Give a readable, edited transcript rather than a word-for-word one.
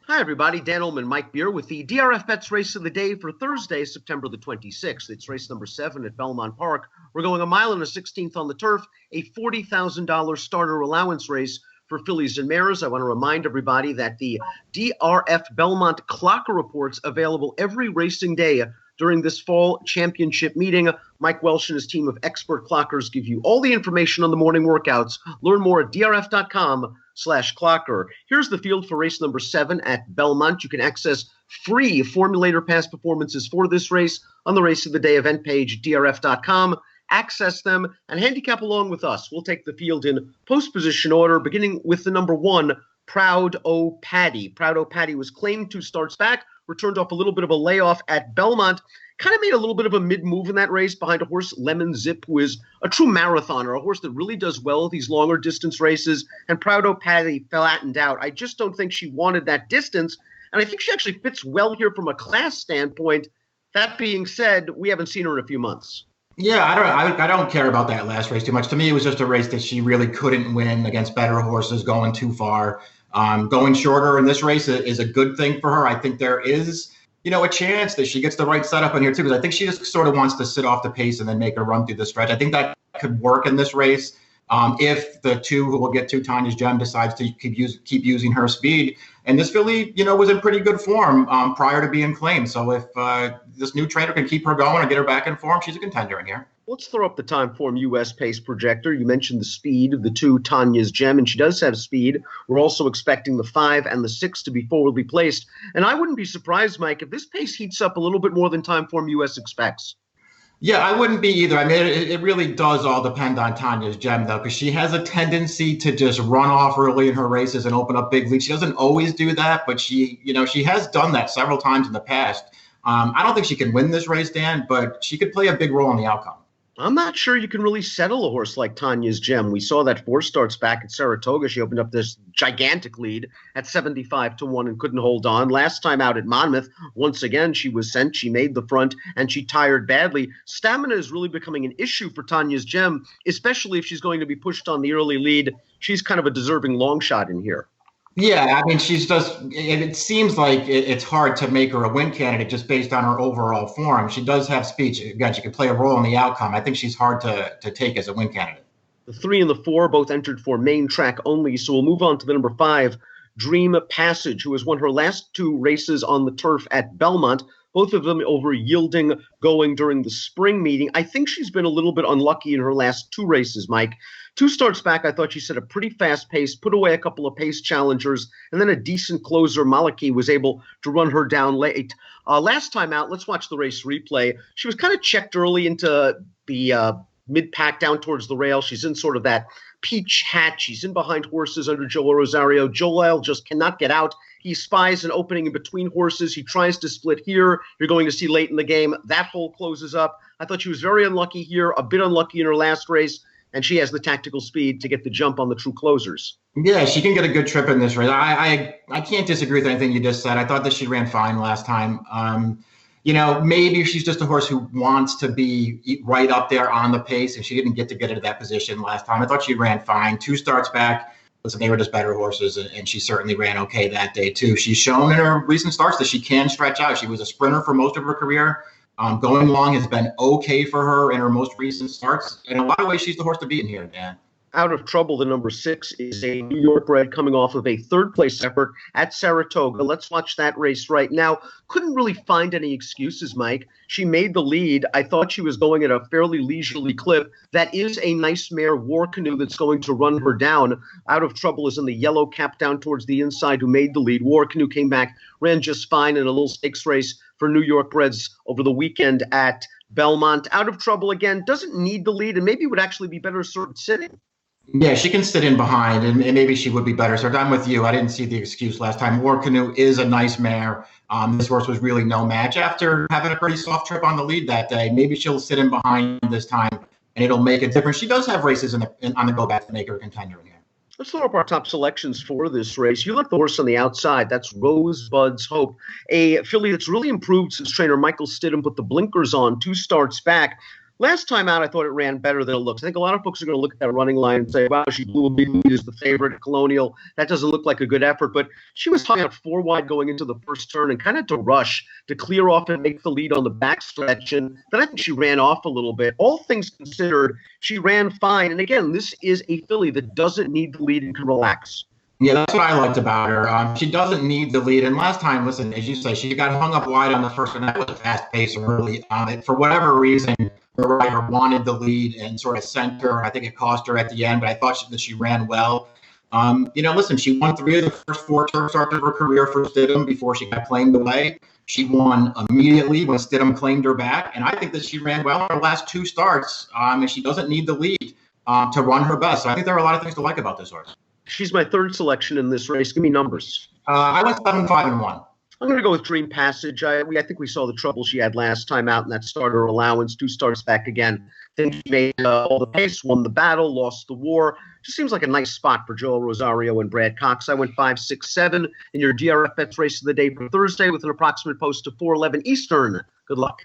Hi, everybody. Dan Illman and Mike Beer with the DRFBets race of the day for Thursday, September the 26th. It's race number 7 at Belmont Park. We're going a mile and a 16th on the turf, a $40,000 starter allowance race for fillies and mares. I want to remind everybody that the DRF Belmont Clocker reports available every racing day during this fall championship meeting. Mike Welsh and his team of expert clockers give you all the information on the morning workouts. Learn more at drf.com/clocker. Here's the field for race number 7 at Belmont. You can access free formulator past performances for this race on the race of the day event page, drf.com. Access them and handicap along with us. We'll take the field in post position order, beginning with the number 1, Proud O Paddy. Proud O Paddy was claimed 2 starts back, returned off a little bit of a layoff at Belmont, kind of made a little bit of a mid-move in that race behind a horse, Lemon Zip, who is a true marathoner, a horse that really does well with these longer distance races, and Proud O Paddy flattened out. I just don't think she wanted that distance, and I think she actually fits well here from a class standpoint. That being said, we haven't seen her in a few months. Yeah, I don't care about that last race too much. To me, it was just a race that she really couldn't win against better horses going too far. Going shorter in this race is a good thing for her. I think there is, a chance that she gets the right setup in here too, because I think she just sort of wants to sit off the pace and then make a run through the stretch. I think that could work in this race if the 2 who we'll get to, Tanya's Gem, decides to keep using her speed. And this filly, was in pretty good form prior to being claimed. So if this new trainer can keep her going and get her back in form, she's a contender in here. Let's throw up the Time Form US pace projector. You mentioned the speed of the 2, Tanya's Gem, and she does have speed. We're also expecting the 5 and the 6 to be forwardly placed. And I wouldn't be surprised, Mike, if this pace heats up a little bit more than Time Form US expects. Yeah, I wouldn't be either. I mean, it really does all depend on Tanya's Gem, though, because she has a tendency to just run off early in her races and open up big leads. She doesn't always do that, but she has done that several times in the past. I don't think she can win this race, Dan, but she could play a big role in the outcome. I'm not sure you can really settle a horse like Tanya's Gem. We saw that 4 starts back at Saratoga. She opened up this gigantic lead at 75-1 and couldn't hold on. Last time out at Monmouth, once again, she was sent. She made the front, and she tired badly. Stamina is really becoming an issue for Tanya's Gem, especially if she's going to be pushed on the early lead. She's kind of a deserving long shot in here. Yeah, I mean, it seems like it's hard to make her a win candidate just based on her overall form. She does have speed. Again, she can play a role in the outcome. I think she's hard to take as a win candidate. The 3 and the 4 both entered for main track only, so we'll move on to the number 5, Dream Passage, who has won her last 2 races on the turf at Belmont, both of them over yielding going during the spring meeting. I think she's been a little bit unlucky in her last 2 races, Mike. 2 starts back, I thought she set a pretty fast pace, put away a couple of pace challengers, and then a decent closer, Maliki, was able to run her down late. Last time out, let's watch the race replay. She was kind of checked early into the mid-pack down towards the rail. She's in sort of that peach hat. She's in behind horses under Joel Rosario. Joel just cannot get out. He spies an opening in between horses. He tries to split here. You're going to see late in the game. That hole closes up. I thought she was very unlucky here, a bit unlucky in her last race, and she has the tactical speed to get the jump on the true closers. Yeah, she can get a good trip in this race. I can't disagree with anything you just said. I thought that she ran fine last time. Maybe she's just a horse who wants to be right up there on the pace, and she didn't get into that position last time. I thought she ran fine. 2 starts back. Listen, they were just better horses, and she certainly ran okay that day, too. She's shown in her recent starts that she can stretch out. She was a sprinter for most of her career. Going long has been okay for her in her most recent starts. In a lot of ways, she's the horse to beat in here, Dan. Out of trouble, the number 6 is a New York bred coming off of a 3rd-place effort at Saratoga. Let's watch that race right now. Couldn't really find any excuses, Mike. She made the lead. I thought she was going at a fairly leisurely clip. That is a nice mare, War Canoe, that's going to run her down. Out of trouble is in the yellow cap down towards the inside, who made the lead. War Canoe came back, ran just fine in a little stakes race for New York breds over the weekend at Belmont. Out of trouble again, doesn't need the lead, and maybe would actually be better served sitting. Yeah, she can sit in behind, and maybe she would be better. So I'm with you. I didn't see the excuse last time. War Canoe is a nice mare. This horse was really no match after having a pretty soft trip on the lead that day. Maybe she'll sit in behind this time, and it'll make a difference. She does have races on the go back to make her a contender in here. Let's throw up our top selections for this race. You like the horse on the outside. That's Rosebud's Hope, a filly that's really improved since trainer Michael Stidham put the blinkers on 2 starts back. Last time out, I thought it ran better than it looks. I think a lot of folks are going to look at that running line and say, wow, she blew a big lead as the favorite at Colonial. That doesn't look like a good effort, but she was hung out 4 wide going into the first turn and kind of to rush to clear off and make the lead on the backstretch. And then I think she ran off a little bit. All things considered, she ran fine. And again, this is a filly that doesn't need the lead and can relax. Yeah, that's what I liked about her. She doesn't need the lead. And last time, listen, as you say, she got hung up wide on the first one. That was a fast pace early. For whatever reason, her rider wanted the lead and sort of sent her. I think it cost her at the end, but I thought that she ran well. Listen, she won 3 of the first 4 turf starts of her career for Stidham before she got claimed away. She won immediately when Stidham claimed her back. And I think that she ran well in her last 2 starts, and she doesn't need the lead to run her best. So I think there are a lot of things to like about this horse. She's my 3rd selection in this race. Give me numbers. I went 7, 5, and 1. I'm going to go with Dream Passage. I think we saw the trouble she had last time out in that starter allowance. 2 starts back again. Then she made all the pace, won the battle, lost the war. Just seems like a nice spot for Joel Rosario and Brad Cox. I went 5, 6, 7 in your DRFBets race of the day for Thursday with an approximate post of 4:11 Eastern. Good luck.